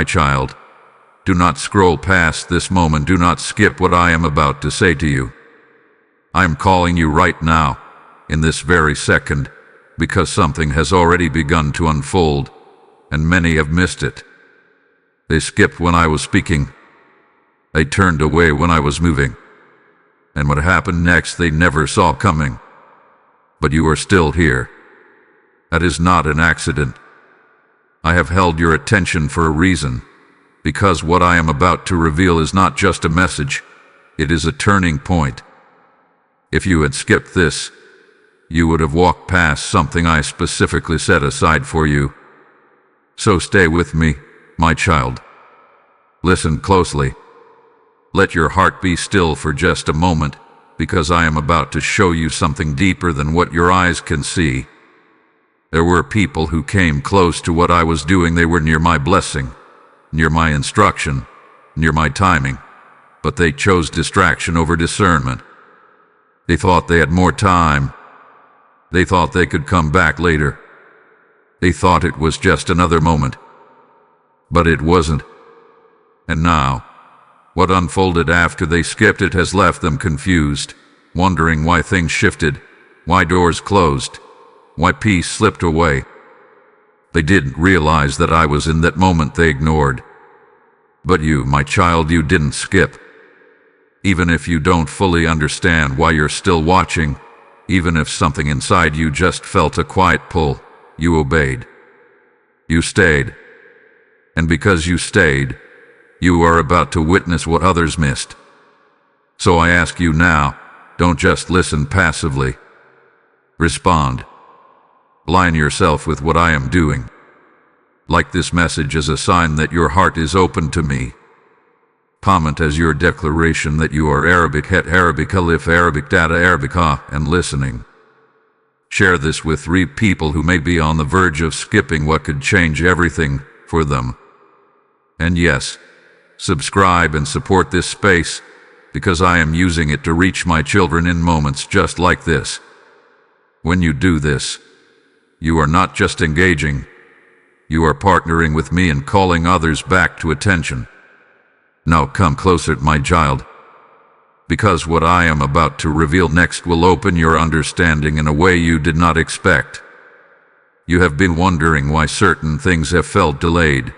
My child, do not scroll past this moment. Do not skip what I am about to say to you. I am calling you right now, in this very second, because something has already begun to unfold, and many have missed it. They skipped when I was speaking. They turned away when I was moving. And what happened next they never saw coming. But you are still here. That is not an accident. I have held your attention for a reason, because what I am about to reveal is not just a message, it is a turning point. If you had skipped this, you would have walked past something I specifically set aside for you. So stay with me, my child. Listen closely. Let your heart be still for just a moment, because I am about to show you something deeper than what your eyes can see. There were people who came close to what I was doing. They were near my blessing, near my instruction, near my timing, but they chose distraction over discernment. They thought they had more time. They thought they could come back later. They thought it was just another moment. But it wasn't. And now, what unfolded after they skipped it has left them confused, wondering why things shifted, why doors closed, why peace slipped away. They didn't realize that I was in that moment they ignored. But you, my child, you didn't skip. Even if you don't fully understand why you're still watching, even if something inside you just felt a quiet pull, you obeyed. You stayed. And because you stayed, you are about to witness what others missed. So I ask you now, don't just listen passively. Respond. Align yourself with what I am doing. Like this message as a sign that your heart is open to me. Comment as your declaration that you are Arabic het Arabic alif Arabic data Arabica and listening. Share this with 3 people who may be on the verge of skipping what could change everything for them. And yes, subscribe and support this space, because I am using it to reach my children in moments just like this. When you do this, you are not just engaging, you are partnering with me and calling others back to attention. Now come closer, my child, because what I am about to reveal next will open your understanding in a way you did not expect. You have been wondering why certain things have felt delayed,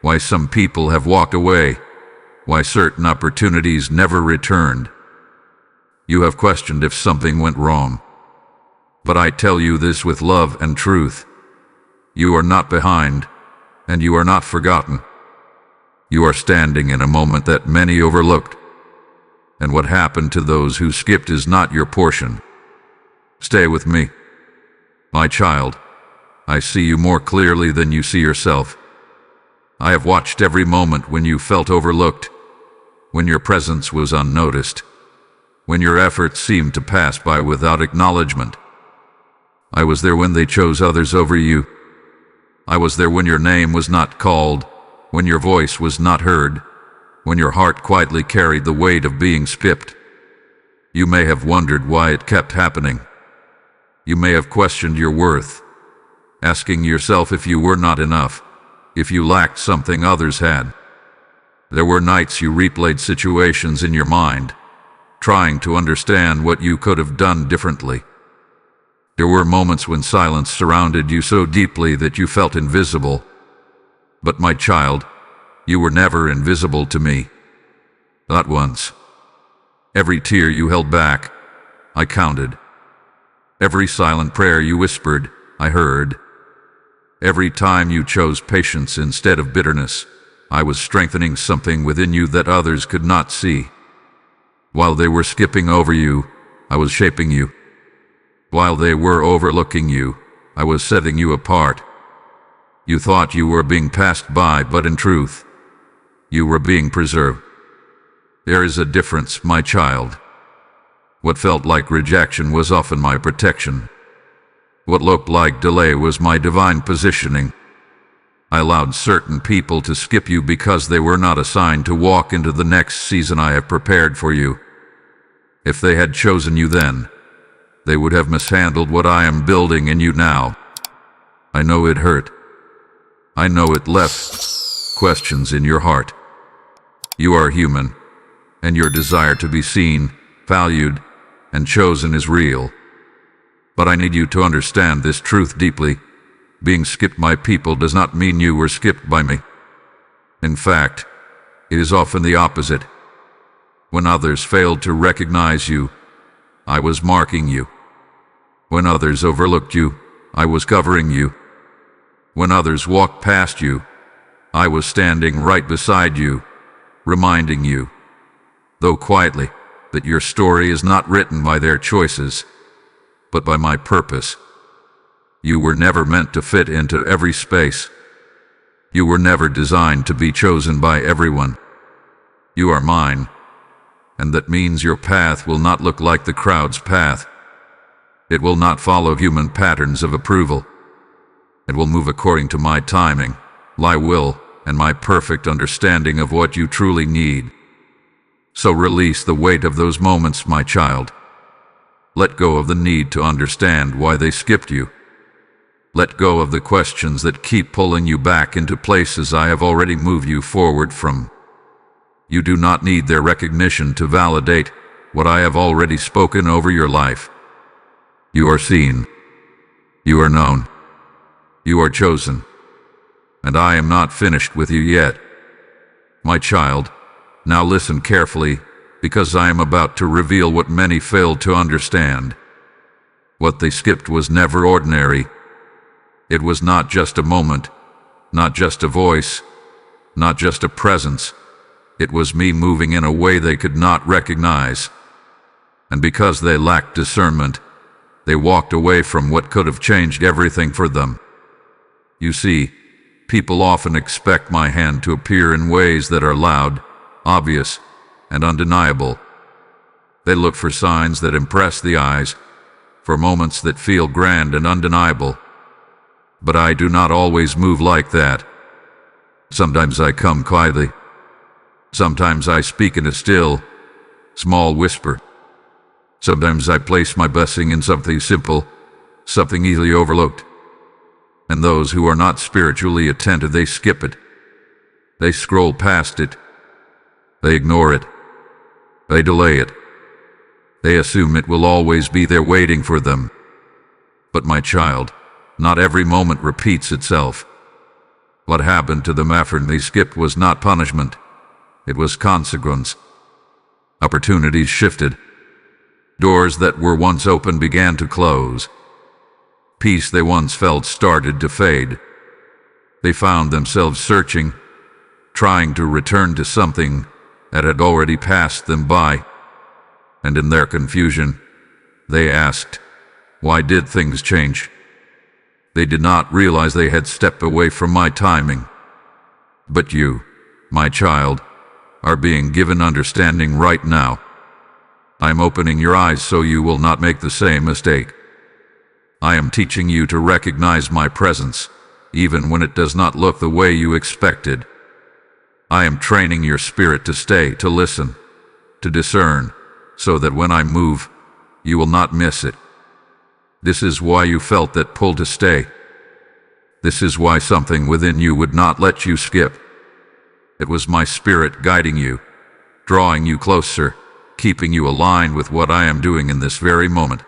why some people have walked away, why certain opportunities never returned. You have questioned if something went wrong. But I tell you this with love and truth. You are not behind, and you are not forgotten. You are standing in a moment that many overlooked. And what happened to those who skipped is not your portion. Stay with me. My child, I see you more clearly than you see yourself. I have watched every moment when you felt overlooked, when your presence was unnoticed, when your efforts seemed to pass by without acknowledgement. I was there when they chose others over you. I was there when your name was not called, when your voice was not heard, when your heart quietly carried the weight of being skipped. You may have wondered why it kept happening. You may have questioned your worth, asking yourself if you were not enough, if you lacked something others had. There were nights you replayed situations in your mind, trying to understand what you could have done differently. There were moments when silence surrounded you so deeply that you felt invisible. But my child, you were never invisible to me. Not once. Every tear you held back, I counted. Every silent prayer you whispered, I heard. Every time you chose patience instead of bitterness, I was strengthening something within you that others could not see. While they were skipping over you, I was shaping you. While they were overlooking you, I was setting you apart. You thought you were being passed by, but in truth, you were being preserved. There is a difference, my child. What felt like rejection was often my protection. What looked like delay was my divine positioning. I allowed certain people to skip you because they were not assigned to walk into the next season I have prepared for you. If they had chosen you then, they would have mishandled what I am building in you now. I know it hurt. I know it left questions in your heart. You are human, and your desire to be seen, valued, and chosen is real. But I need you to understand this truth deeply. Being skipped by people does not mean you were skipped by me. In fact, it is often the opposite. When others failed to recognize you, I was marking you. When others overlooked you, I was covering you. When others walked past you, I was standing right beside you, reminding you, though quietly, that your story is not written by their choices, but by my purpose. You were never meant to fit into every space. You were never designed to be chosen by everyone. You are mine, and that means your path will not look like the crowd's path. It will not follow human patterns of approval. It will move according to my timing, my will, and my perfect understanding of what you truly need. So release the weight of those moments, my child. Let go of the need to understand why they skipped you. Let go of the questions that keep pulling you back into places I have already moved you forward from. You do not need their recognition to validate what I have already spoken over your life. You are seen. You are known. You are chosen. And I am not finished with you yet. My child, now listen carefully, because I am about to reveal what many failed to understand. What they skipped was never ordinary. It was not just a moment, not just a voice, not just a presence. It was me moving in a way they could not recognize. And because they lacked discernment, they walked away from what could have changed everything for them. You see, people often expect my hand to appear in ways that are loud, obvious, and undeniable. They look for signs that impress the eyes, for moments that feel grand and undeniable. But I do not always move like that. Sometimes I come quietly. Sometimes I speak in a still, small whisper. Sometimes I place my blessing in something simple, something easily overlooked. And those who are not spiritually attentive, they skip it. They scroll past it. They ignore it. They delay it. They assume it will always be there waiting for them. But my child, not every moment repeats itself. What happened to them after they skipped was not punishment. It was consequence. Opportunities shifted. Doors that were once open began to close. Peace they once felt started to fade. They found themselves searching, trying to return to something that had already passed them by. And in their confusion, they asked, why did things change? They did not realize they had stepped away from my timing. But you, my child, are being given understanding right now. I am opening your eyes so you will not make the same mistake. I am teaching you to recognize my presence, even when it does not look the way you expected. I am training your spirit to stay, to listen, to discern, so that when I move, you will not miss it. This is why you felt that pull to stay. This is why something within you would not let you skip. It was my spirit guiding you, drawing you closer, keeping you aligned with what I am doing in this very moment.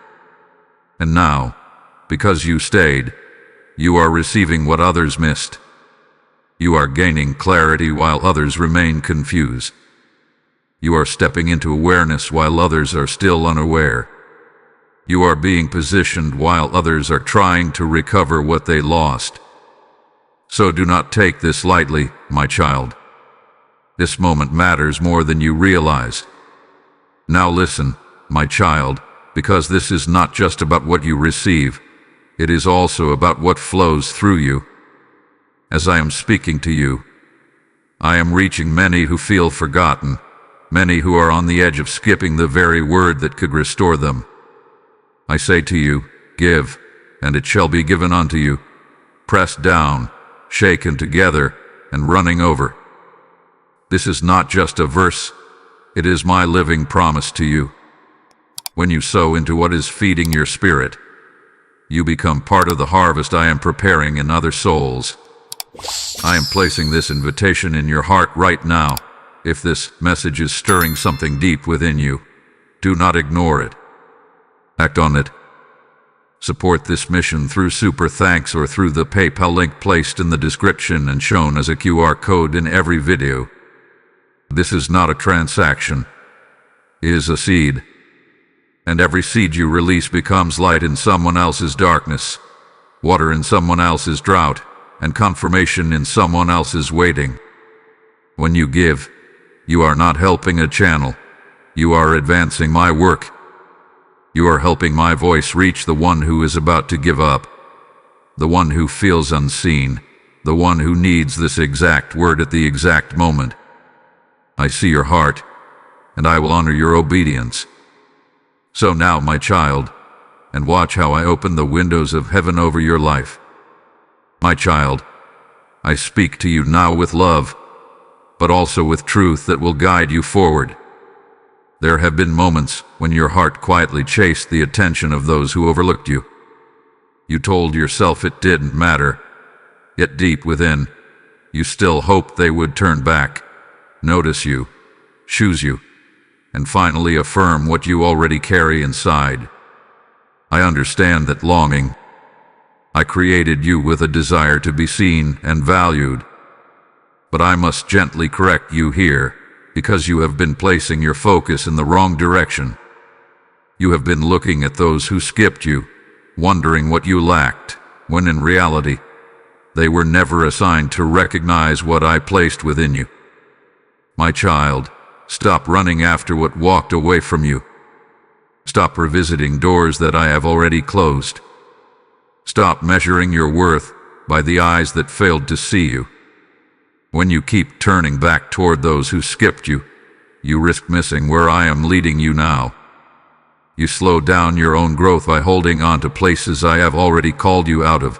And now, because you stayed, you are receiving what others missed. You are gaining clarity while others remain confused. You are stepping into awareness while others are still unaware. You are being positioned while others are trying to recover what they lost. So do not take this lightly, my child. This moment matters more than you realize. Now listen, my child, because this is not just about what you receive. It is also about what flows through you. As I am speaking to you, I am reaching many who feel forgotten, many who are on the edge of skipping the very word that could restore them. I say to you, give, and it shall be given unto you, pressed down, shaken together, and running over. This is not just a verse, it is my living promise to you. When you sow into what is feeding your spirit, you become part of the harvest I am preparing in other souls. I am placing this invitation in your heart right now. If this message is stirring something deep within you, do not ignore it. Act on it. Support this mission through Super Thanks or through the PayPal link placed in the description and shown as a QR code in every video. This is not a transaction. It is a seed. And every seed you release becomes light in someone else's darkness, water in someone else's drought, and confirmation in someone else's waiting. When you give, you are not helping a channel. You are advancing my work. You are helping my voice reach the one who is about to give up, the one who feels unseen, the one who needs this exact word at the exact moment. I see your heart, and I will honor your obedience. So now, my child, and watch how I open the windows of heaven over your life. My child, I speak to you now with love, but also with truth that will guide you forward. There have been moments when your heart quietly chased the attention of those who overlooked you. You told yourself it didn't matter, yet deep within, you still hoped they would turn back, notice you, choose you, and finally affirm what you already carry inside. I understand that longing. I created you with a desire to be seen and valued. But I must gently correct you here, because you have been placing your focus in the wrong direction. You have been looking at those who skipped you, wondering what you lacked, when in reality, they were never assigned to recognize what I placed within you. My child, stop running after what walked away from you. Stop revisiting doors that I have already closed. Stop measuring your worth by the eyes that failed to see you. When you keep turning back toward those who skipped you, you risk missing where I am leading you now. You slow down your own growth by holding on to places I have already called you out of.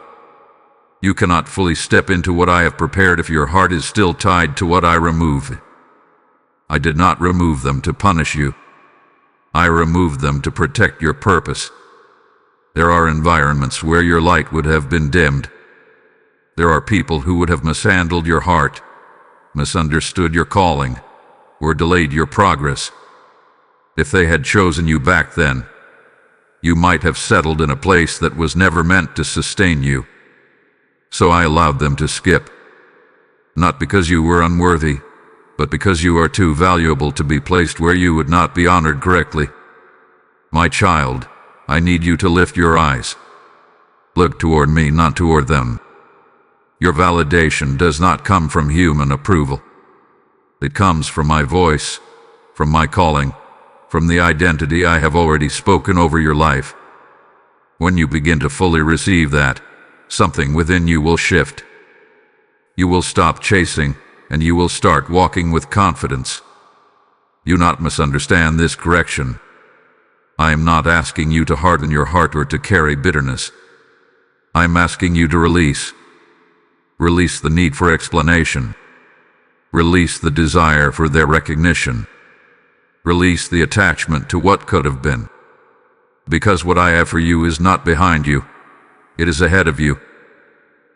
You cannot fully step into what I have prepared if your heart is still tied to what I remove. I did not remove them to punish you. I removed them to protect your purpose. There are environments where your light would have been dimmed. There are people who would have mishandled your heart, misunderstood your calling, or delayed your progress. If they had chosen you back then, you might have settled in a place that was never meant to sustain you. So I allowed them to skip. Not because you were unworthy, but because you are too valuable to be placed where you would not be honored correctly. My child, I need you to lift your eyes. Look toward me, not toward them. Your validation does not come from human approval. It comes from my voice, from my calling, from the identity I have already spoken over your life. When you begin to fully receive that, something within you will shift. You will stop chasing, and you will start walking with confidence. Do not misunderstand this correction. I am not asking you to harden your heart or to carry bitterness. I am asking you to release. Release the need for explanation. Release the desire for their recognition. Release the attachment to what could have been. Because what I have for you is not behind you. It is ahead of you.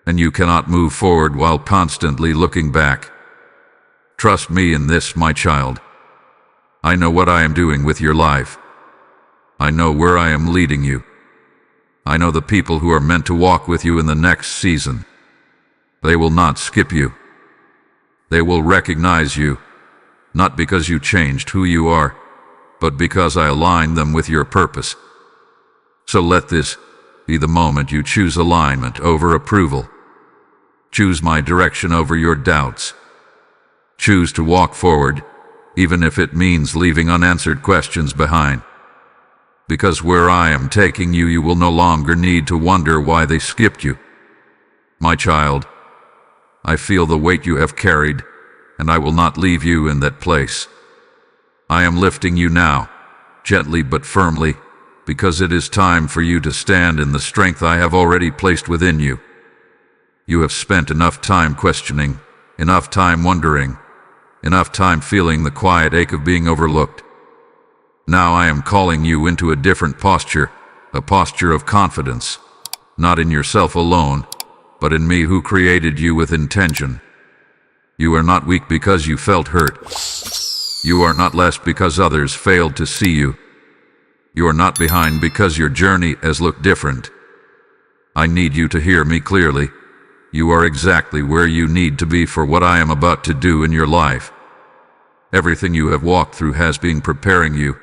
And you cannot move forward while constantly looking back. Trust me in this, my child. I know what I am doing with your life. I know where I am leading you. I know the people who are meant to walk with you in the next season. They will not skip you. They will recognize you, not because you changed who you are, but because I aligned them with your purpose. So let this be the moment you choose alignment over approval. Choose my direction over your doubts. Choose to walk forward, even if it means leaving unanswered questions behind. Because where I am taking you, you will no longer need to wonder why they skipped you. My child, I feel the weight you have carried, and I will not leave you in that place. I am lifting you now, gently but firmly, because it is time for you to stand in the strength I have already placed within you. You have spent enough time questioning, enough time wondering, enough time feeling the quiet ache of being overlooked. Now I am calling you into a different posture, a posture of confidence, not in yourself alone, but in me who created you with intention. You are not weak because you felt hurt. You are not less because others failed to see you. You are not behind because your journey has looked different. I need you to hear me clearly. You are exactly where you need to be for what I am about to do in your life. Everything you have walked through has been preparing you.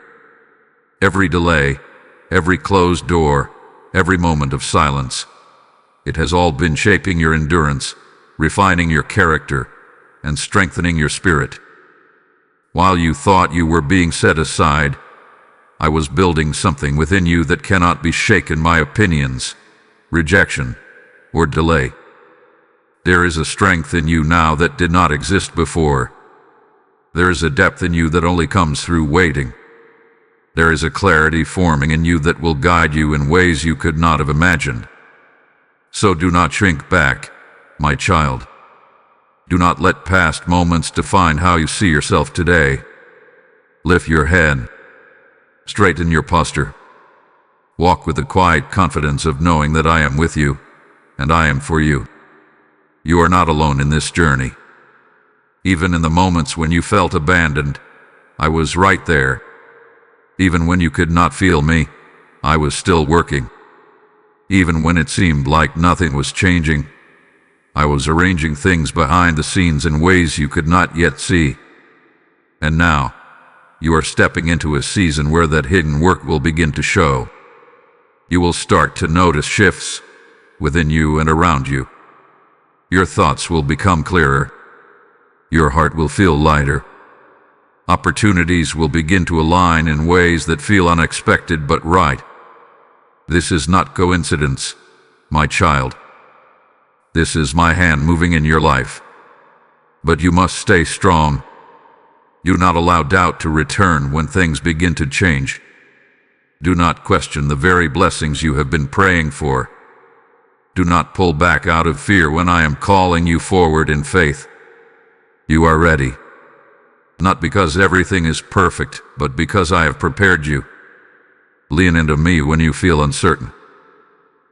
Every delay, every closed door, every moment of silence. It has all been shaping your endurance, refining your character, and strengthening your spirit. While you thought you were being set aside, I was building something within you that cannot be shaken by opinions, rejection, or delay. There is a strength in you now that did not exist before. There is a depth in you that only comes through waiting. There is a clarity forming in you that will guide you in ways you could not have imagined. So do not shrink back, my child. Do not let past moments define how you see yourself today. Lift your head. Straighten your posture. Walk with the quiet confidence of knowing that I am with you, and I am for you. You are not alone in this journey. Even in the moments when you felt abandoned, I was right there. Even when you could not feel me, I was still working. Even when it seemed like nothing was changing, I was arranging things behind the scenes in ways you could not yet see. And now, you are stepping into a season where that hidden work will begin to show. You will start to notice shifts within you and around you. Your thoughts will become clearer. Your heart will feel lighter. Opportunities will begin to align in ways that feel unexpected but right. This is not coincidence, my child. This is my hand moving in your life. But you must stay strong. Do not allow doubt to return when things begin to change. Do not question the very blessings you have been praying for. Do not pull back out of fear when I am calling you forward in faith. You are ready. Not because everything is perfect, but because I have prepared you. Lean into me when you feel uncertain.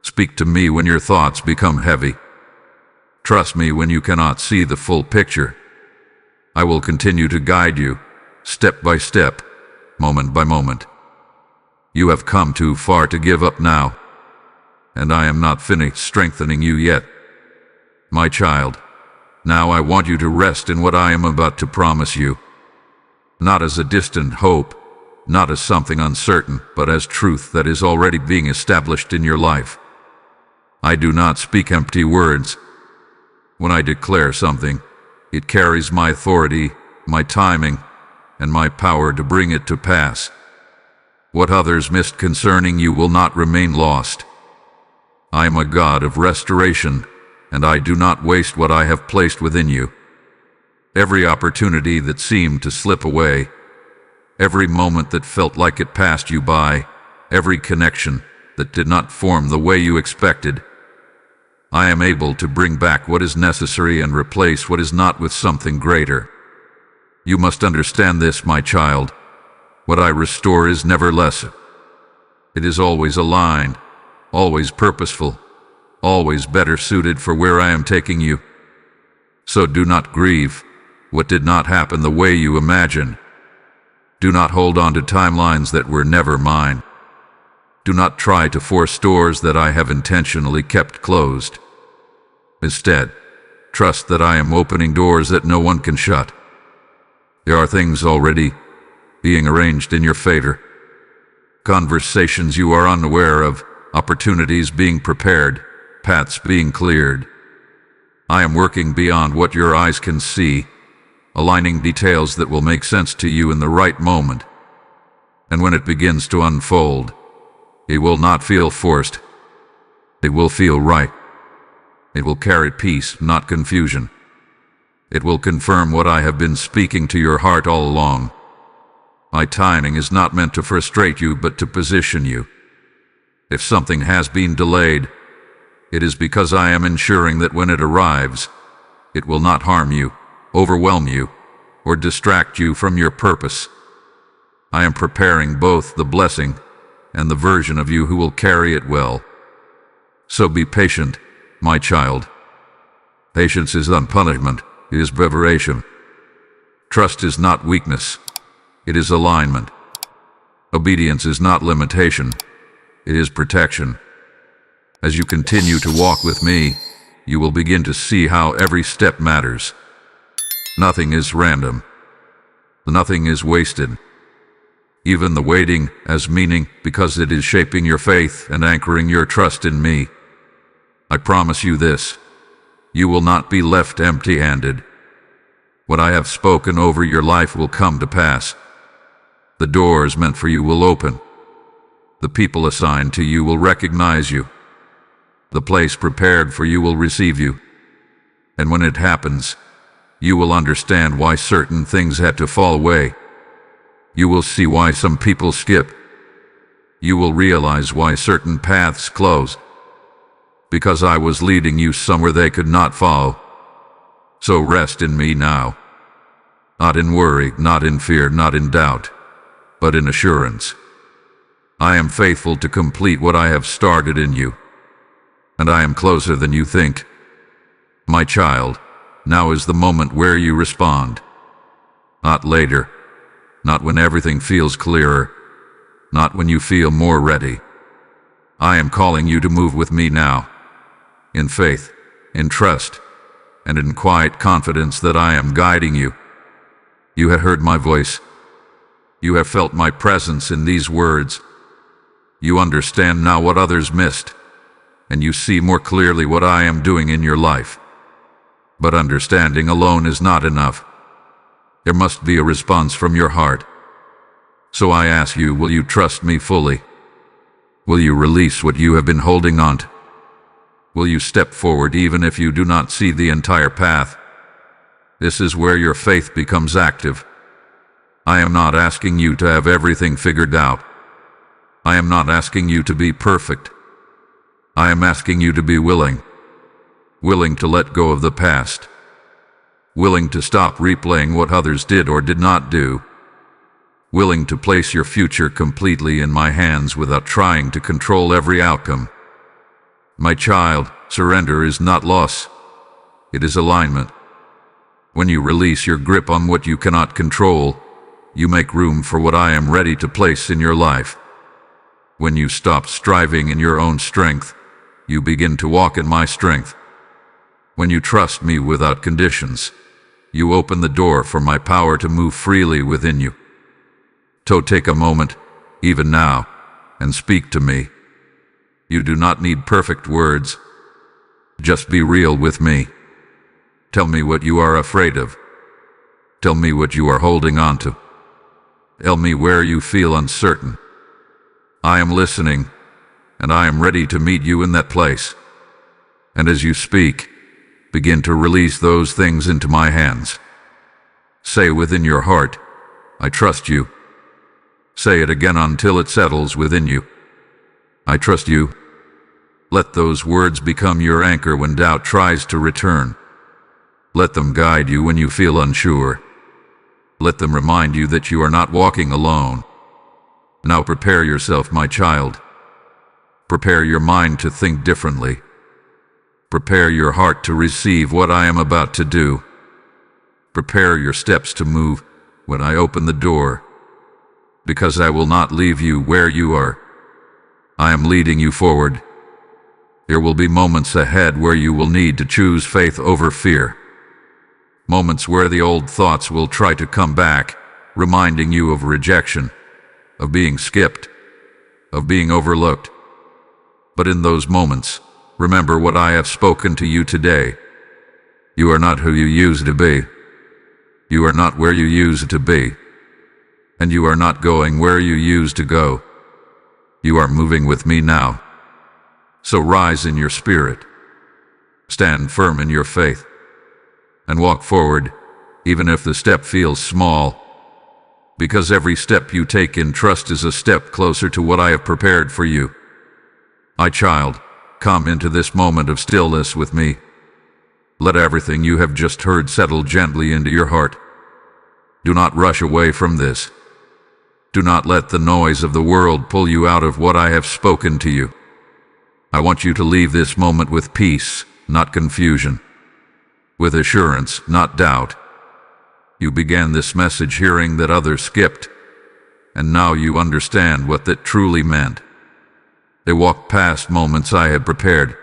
Speak to me when your thoughts become heavy. Trust me when you cannot see the full picture. I will continue to guide you, step by step, moment by moment. You have come too far to give up now, and I am not finished strengthening you yet. My child, now I want you to rest in what I am about to promise you. Not as a distant hope, not as something uncertain, but as truth that is already being established in your life. I do not speak empty words. When I declare something, it carries my authority, my timing, and my power to bring it to pass. What others missed concerning you will not remain lost. I am a God of restoration, and I do not waste what I have placed within you. Every opportunity that seemed to slip away, every moment that felt like it passed you by, every connection that did not form the way you expected, I am able to bring back what is necessary and replace what is not with something greater. You must understand this, my child. What I restore is never less. It is always aligned, always purposeful, always better suited for where I am taking you. So do not grieve what did not happen the way you imagined. Do not hold on to timelines that were never mine. Do not try to force doors that I have intentionally kept closed. Instead, trust that I am opening doors that no one can shut. There are things already being arranged in your favor. Conversations you are unaware of, opportunities being prepared, paths being cleared. I am working beyond what your eyes can see, aligning details that will make sense to you in the right moment. And when it begins to unfold, it will not feel forced. It will feel right. It will carry peace, not confusion. It will confirm what I have been speaking to your heart all along. My timing is not meant to frustrate you, but to position you. If something has been delayed, it is because I am ensuring that when it arrives, it will not harm you, overwhelm you, or distract you from your purpose. I am preparing both the blessing and the version of you who will carry it well. So be patient, my child. Patience is not punishment, it is preparation. Trust is not weakness, it is alignment. Obedience is not limitation, it is protection. As you continue to walk with me, you will begin to see how every step matters. Nothing is random. Nothing is wasted. Even the waiting has meaning because it is shaping your faith and anchoring your trust in me. I promise you this: you will not be left empty-handed. What I have spoken over your life will come to pass. The doors meant for you will open. The people assigned to you will recognize you. The place prepared for you will receive you. And when it happens, you will understand why certain things had to fall away. You will see why some people skip. You will realize why certain paths closed. Because I was leading you somewhere they could not follow. So rest in me now. Not in worry, not in fear, not in doubt, but in assurance. I am faithful to complete what I have started in you. And I am closer than you think. My child, now is the moment where you respond. Not later, not when everything feels clearer, not when you feel more ready. I am calling you to move with me now, in faith, in trust, and in quiet confidence that I am guiding you. You have heard my voice. You have felt my presence in these words. You understand now what others missed, and you see more clearly what I am doing in your life. But understanding alone is not enough. There must be a response from your heart. So I ask you, will you trust me fully? Will you release what you have been holding on to? Will you step forward even if you do not see the entire path? This is where your faith becomes active. I am not asking you to have everything figured out. I am not asking you to be perfect. I am asking you to be willing to let go of the past, willing to stop replaying what others did or did not do, willing to place your future completely in my hands without trying to control every outcome. My child, surrender is not loss, it is alignment. When you release your grip on what you cannot control, you make room for what I am ready to place in your life. When you stop striving in your own strength, you begin to walk in my strength. When you trust me without conditions, you open the door for my power to move freely within you. So take a moment, even now, and speak to me. You do not need perfect words. Just be real with me. Tell me what you are afraid of. Tell me what you are holding on to. Tell me where you feel uncertain. I am listening, and I am ready to meet you in that place. And as you speak, begin to release those things into my hands. Say within your heart, I trust you. Say it again until it settles within you. I trust you. Let those words become your anchor when doubt tries to return. Let them guide you when you feel unsure. Let them remind you that you are not walking alone. Now prepare yourself, my child. Prepare your mind to think differently. Prepare your heart to receive what I am about to do. Prepare your steps to move when I open the door. Because I will not leave you where you are. I am leading you forward. There will be moments ahead where you will need to choose faith over fear. Moments where the old thoughts will try to come back, reminding you of rejection, of being skipped, of being overlooked. But in those moments, remember what I have spoken to you today. You are not who you used to be. You are not where you used to be. And you are not going where you used to go. You are moving with me now. So rise in your spirit. Stand firm in your faith. And walk forward, even if the step feels small. Because every step you take in trust is a step closer to what I have prepared for you. My child, come into this moment of stillness with me. Let everything you have just heard settle gently into your heart. Do not rush away from this. Do not let the noise of the world pull you out of what I have spoken to you. I want you to leave this moment with peace, not confusion. with assurance, not doubt. You began this message hearing that others skipped, and now you understand what that truly meant. They walked past moments I had prepared.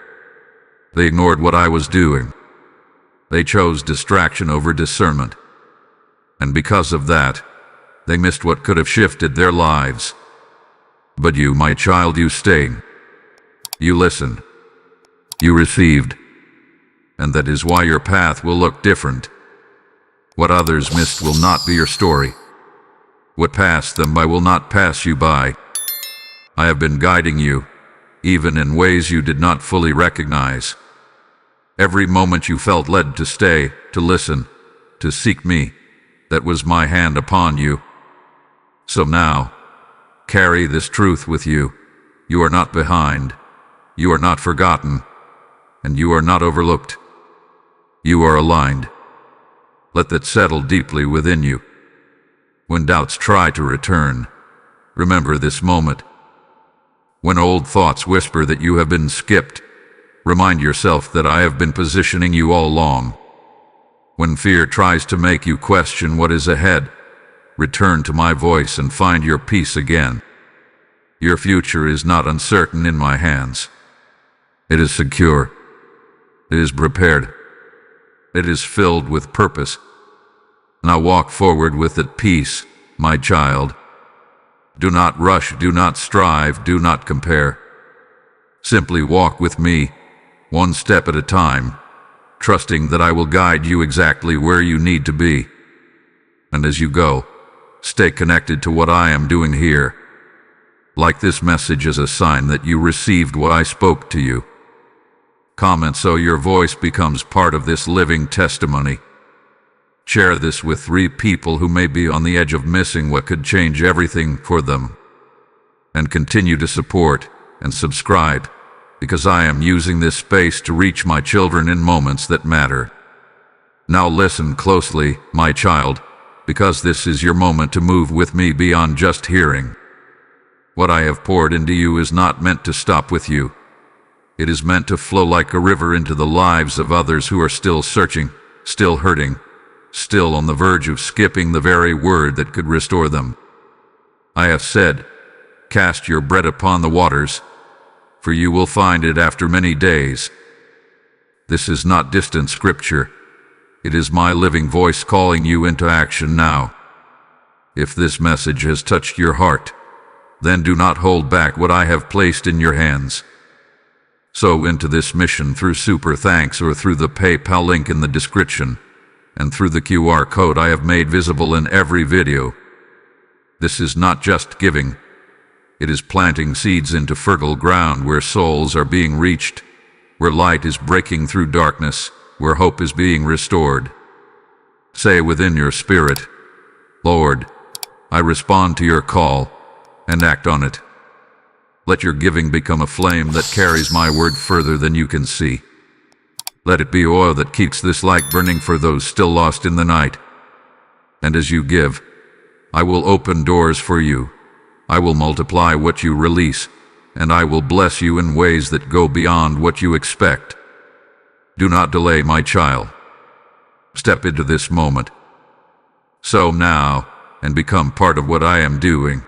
They ignored what I was doing. They chose distraction over discernment. And because of that, they missed what could have shifted their lives. But you, my child, you stayed. You listened. You received. And that is why your path will look different. What others missed will not be your story. What passed them by will not pass you by. I have been guiding you, even in ways you did not fully recognize. Every moment you felt led to stay, to listen, to seek me, that was my hand upon you. So now, carry this truth with you. You are not behind. You are not forgotten. And you are not overlooked. You are aligned. Let that settle deeply within you. When doubts try to return, remember this moment. When old thoughts whisper that you have been skipped, remind yourself that I have been positioning you all along. When fear tries to make you question what is ahead, return to my voice and find your peace again. Your future is not uncertain in my hands. It is secure. It is prepared. It is filled with purpose. Now walk forward with it peace, my child. Do not rush, do not strive, do not compare. Simply walk with me, one step at a time, trusting that I will guide you exactly where you need to be. And as you go, stay connected to what I am doing here. Like this message as a sign that you received what I spoke to you. Comment so your voice becomes part of this living testimony. Share this with 3 people who may be on the edge of missing what could change everything for them. And continue to support and subscribe, because I am using this space to reach my children in moments that matter. Now listen closely, my child, because this is your moment to move with me beyond just hearing. What I have poured into you is not meant to stop with you. It is meant to flow like a river into the lives of others who are still searching, still hurting, still on the verge of skipping the very word that could restore them. I have said, cast your bread upon the waters, for you will find it after many days. This is not distant scripture. It is my living voice calling you into action now. If this message has touched your heart, then do not hold back what I have placed in your hands. Sow into this mission through Super Thanks or through the PayPal link in the description, and through the QR code I have made visible in every video. This is not just giving. It is planting seeds into fertile ground where souls are being reached, where light is breaking through darkness, where hope is being restored. Say within your spirit, Lord, I respond to your call, and act on it. Let your giving become a flame that carries my word further than you can see. Let it be oil that keeps this light burning for those still lost in the night. And as you give, I will open doors for you. I will multiply what you release, and I will bless you in ways that go beyond what you expect. Do not delay, my child. Step into this moment. Sow now, and become part of what I am doing.